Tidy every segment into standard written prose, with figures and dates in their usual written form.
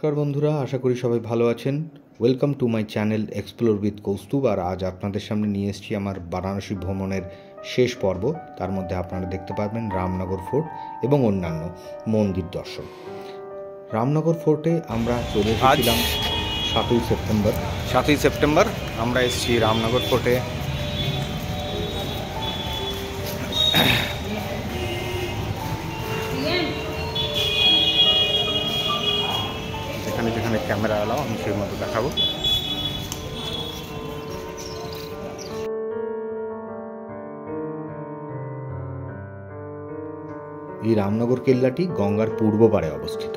নমস্কার বন্ধুরা, আশা করি সবাই ভালো আছেন। Welcome to my channel explore with Kaustubh. আর আজ আপনাদের সামনে নিয়ে এসেছি আমার বারাণসী ভ্রমণের শেষ পর্ব। তার মধ্যে আপনারা দেখতে পারবেন রামনগর ফোর্ট এবং অন্যান্য মন্দির দর্শন। রামনগর ফোর্টে আমরা চলে এসেছিলাম 7ই সেপ্টেম্বর আমরা এসেছি রামনগর ফোর্টে। যেখানে যেখানে ক্যামেরা এলাম আমি সেই মতো দেখাবো। এই রামনগর কেল্লাটি গঙ্গার পূর্ব পাড়ে অবস্থিত।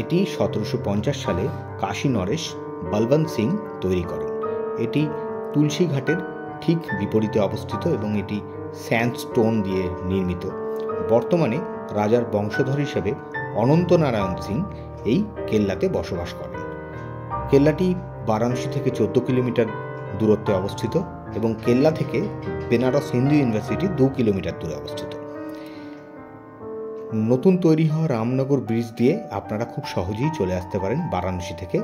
এটি 1750 সালে কাশী নরেশ বলবন্ত সিং তৈরি করেন। এটি তুলসী ঘাটের ঠিক বিপরীতে অবস্থিত এবং এটি স্যান্ডস্টোন দিয়ে নির্মিত। বর্তমানে রাজার বংশধর হিসেবে অনন্ত নারায়ণ সিং এই কেল্লাতে বসবাস করেন। কেল্লাটি বারাণসী থেকে 14 কিলোমিটার দূরত্বে অবস্থিত এবং কেল্লা থেকে বেনারস হিন্দু ইউনিভার্সিটি 2 কিলোমিটার দূরে অবস্থিত। নতুন তৈরি হওয়া রামনগর ব্রিজ দিয়ে আপনারা খুব সহজেই চলে আসতে পারেন বারাণসী থেকে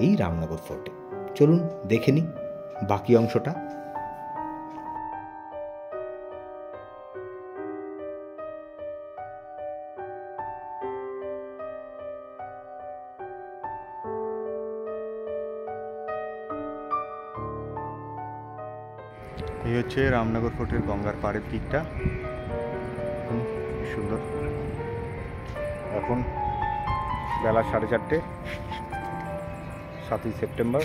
এই রামনগর ফোর্টে। চলুন দেখে নিই বাকি অংশটা। এই হচ্ছে রামনগর ফোর্টের গঙ্গার পাড়ের দিকটা, সুন্দর। এখন বেলা 4:30, 7ই সেপ্টেম্বর।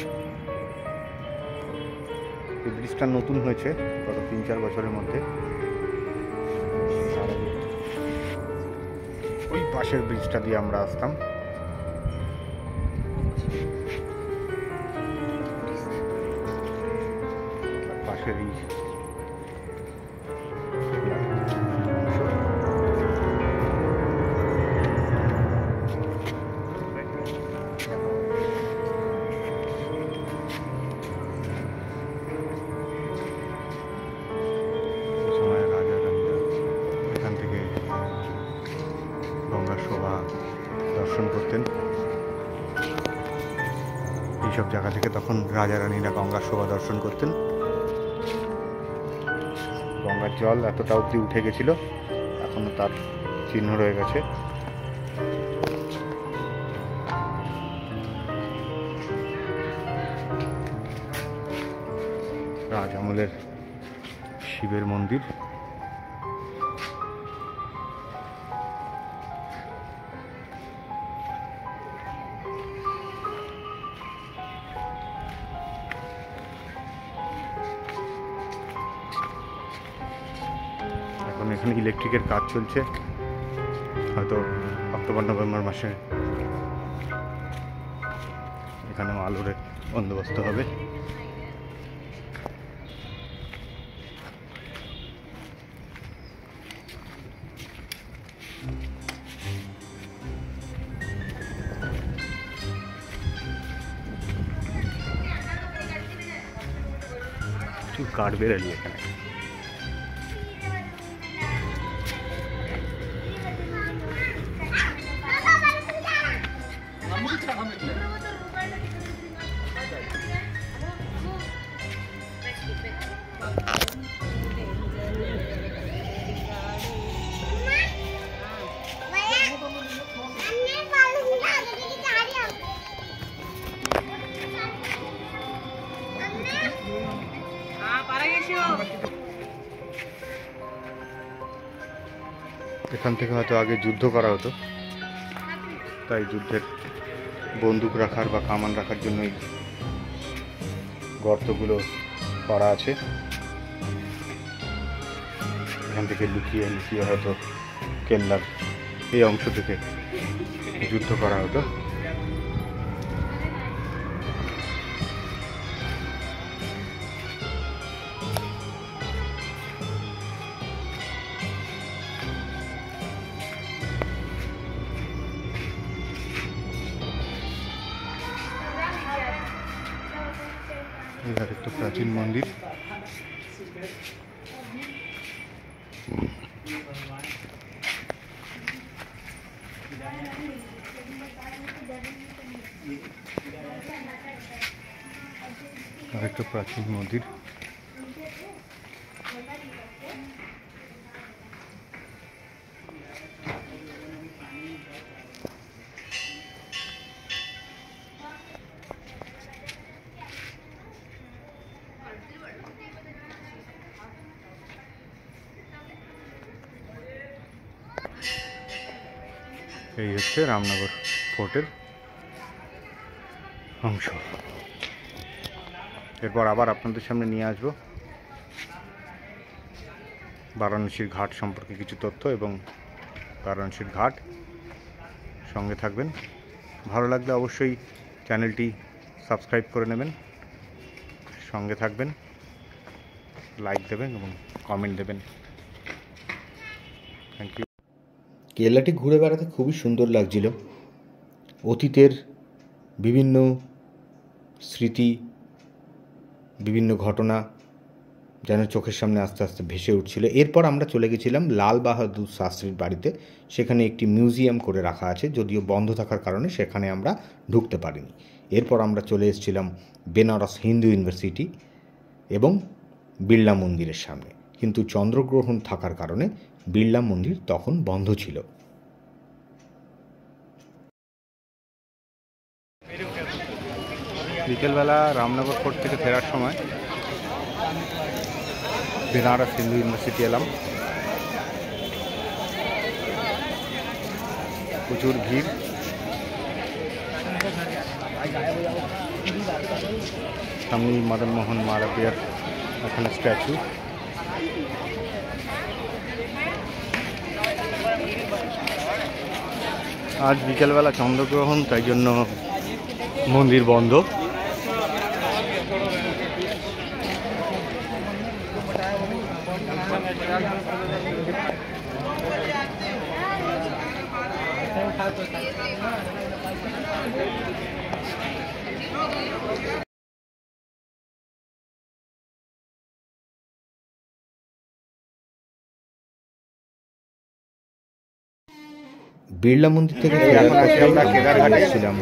এই ব্রিজটা নতুন হয়েছে গত 3-4 বছরের মধ্যে। ওই পাশের ব্রিজটা দিয়ে আমরা আসতাম। পাশের এই দর্শন করতেন। এইসব জায়গা থেকে তখন রাজা রানীরা গঙ্গার শোভা দর্শন করতেন। গঙ্গার জল এতটা অবধি উঠে গেছিল, এখনো তার চিহ্ন রয়ে গেছে। রাজ আমলের শিবের মন্দির। এখানে ইলেকট্রিকের কাজ চলছে, হয়তো অক্টোবর-নভেম্বর মাসে এখানেও আলোর বন্দোবস্ত হবে। কাঠ বেরালি এখানে। এখান থেকে হয়তো আগে যুদ্ধ করা হতো, তাই যুদ্ধের বন্দুক রাখার বা কামান রাখার জন্য এই গর্তগুলো করা আছে। এখান থেকে লুকিয়ে লুকিয়ে হয়তো কেল্লার এই অংশ থেকে যুদ্ধ করা হতো। এর একটা প্রাচীন মন্দির। আরেকটা প্রাচীন মন্দির। এই হচ্ছে রামনগর ফোর্টের অংশ। এরপর আবার আপনাদের সামনে নিয়ে আসবো বারাণসীর ঘাট সম্পর্কে কিছু তথ্য এবং বারাণসীর ঘাট। সঙ্গে থাকবেন। ভালো লাগলে অবশ্যই চ্যানেলটি সাবস্ক্রাইব করে নেবেন, সঙ্গে থাকবেন, লাইক দেবেন এবং কমেন্ট দেবেন। Thank you. কেল্লাটি ঘুরে বেড়াতে খুবই সুন্দর লাগছিল। অতীতের বিভিন্ন স্মৃতি, বিভিন্ন ঘটনা যেন চোখের সামনে আস্তে আস্তে ভেসে উঠছিল। এরপর আমরা চলে গেছিলাম লাল বাহাদুর শাস্ত্রীর বাড়িতে। সেখানে একটি মিউজিয়াম করে রাখা আছে, যদিও বন্ধ থাকার কারণে সেখানে আমরা ঢুকতে পারিনি। এরপর আমরা চলে এসেছিলাম বেনারস হিন্দু ইউনিভার্সিটি এবং বিড়লা মন্দিরের সামনে, কিন্তু চন্দ্রগ্রহণ থাকার কারণে বিড়লা মন্দির তখন বন্ধ ছিল। বিকেলবেলা রামনগর ফোর্ট থেকে ফেরার সময় বেনারস হিন্দু ইউনিভার্সিটি এলাম। প্রচুর ভিড়। সামনে মদন মোহন মালবিয়ার এখানে স্ট্যাচু। আজ বিকেলবেলা চন্দ্রগ্রহণ, তাই জন্য মন্দির বন্ধ। বিড়লা মন্দির থেকে এখন আছি আমরা কেদারঘাটে। ছিলাম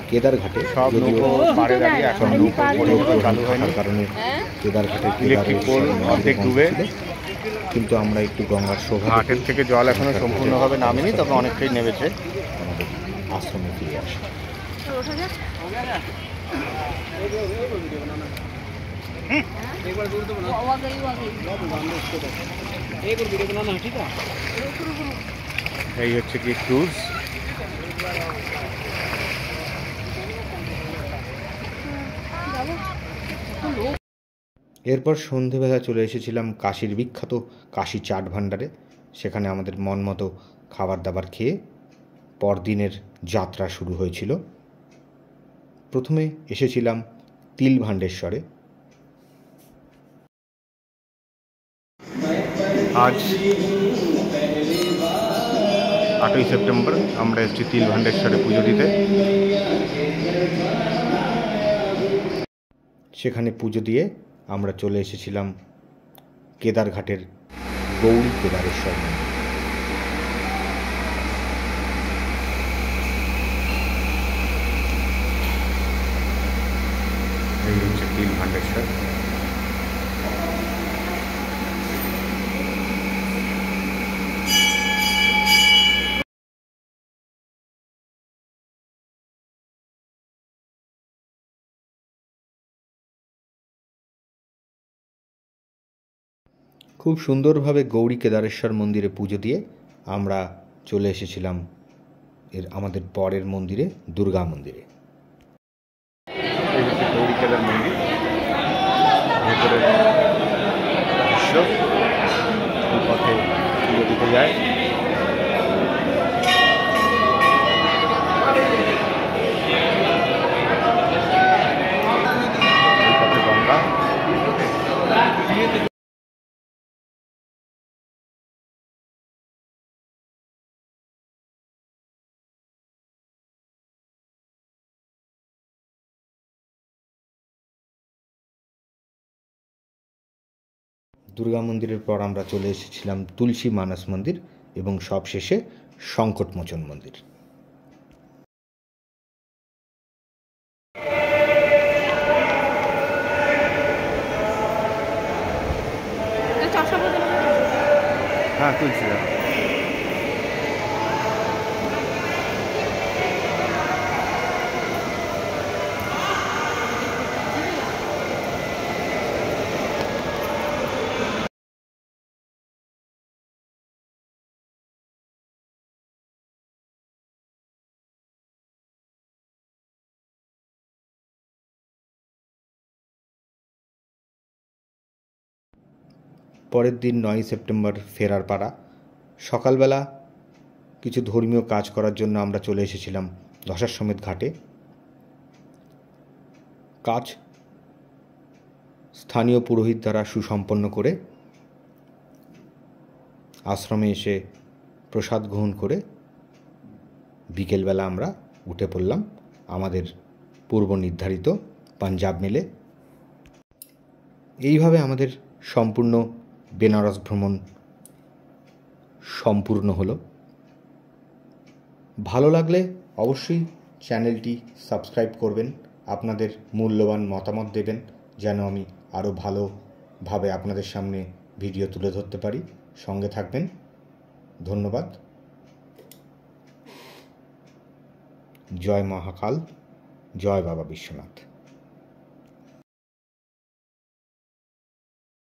কেদারঘাটে, সব নৌকো পাড়ে দাঁড়িয়ে, এখন নৌকো পরিষেবা চালু হয়নি। কারণে কেদারঘাটের ইলেকট্রিক পোল অর্ধেক ডুবে, কিন্তু আমরা একটু গঙ্গার শোভা ঘাটের থেকে জল এখনো সম্পূর্ণভাবে নামেনি, তবে অনেকটাই নেমেছে। আমাদের আশ্রমে ফিরে আসি। এই হচ্ছে কি ক্রুজ। এরপর সন্ধেবেলা চলে এসেছিলাম কাশীর বিখ্যাত কাশী চাট ভাণ্ডারে। সেখানে আমাদের মন মতো খাবার দাবার খেয়ে পরদিনের যাত্রা শুরু হয়েছিল। প্রথমে এসেছিলাম তিল ভাণ্ডেশ্বরে। আজ 8ই সেপ্টেম্বর আমরা এসেছি তিল ভাণ্ডেশ্বরে পুজো দিতে। সেখানে পুজো দিয়ে আমরা চলে এসেছিলাম কেদারঘাটের গৌরী কেদারেশ্বর মন্দির। এই হচ্ছে তিল ভাণ্ডেশ্বর। খুব সুন্দরভাবে গৌরী কেদারেশ্বর মন্দিরে পুজো দিয়ে আমরা চলে এসেছিলাম আমাদের পরের মন্দিরে, দুর্গা মন্দিরে। এই হচ্ছে গৌরী কেদার মন্দির, ভেতরের দৃশ্য। এই পথে পুজো দিতে যায়। এই পথে গঙ্গা। দুর্গা মন্দিরের পর আমরা চলে এসেছিলাম তুলসী মানস মন্দির এবং সবশেষে সংকটমোচন মন্দির। তুলসীঘাট। পরের দিন 9 সেপ্টেম্বর ফেরার পাড়া। সকালবেলা কিছু ধর্মীয় কাজ করার জন্য আমরা চলে এসেছিলাম দশাশ্বমেধ ঘাটে। কাজ স্থানীয় পুরোহিত দ্বারা সুসম্পন্ন করে আশ্রমে এসে প্রসাদ গ্রহণ করে বিকেলবেলা আমরা উঠে পড়লাম আমাদের পূর্ব নির্ধারিত পাঞ্জাব মেলে। এইভাবে আমাদের সম্পূর্ণ বেনারস ভ্রমণ সম্পূর্ণ হলো। ভালো লাগলে অবশ্যই চ্যানেলটি সাবস্ক্রাইব করবেন, আপনাদের মূল্যবান মতামত দেবেন যেন আমি আরও ভালোভাবে আপনাদের সামনে ভিডিও তুলে ধরতে পারি। সঙ্গে থাকবেন। ধন্যবাদ। জয় মহাকাল, জয় বাবা বিশ্বনাথ।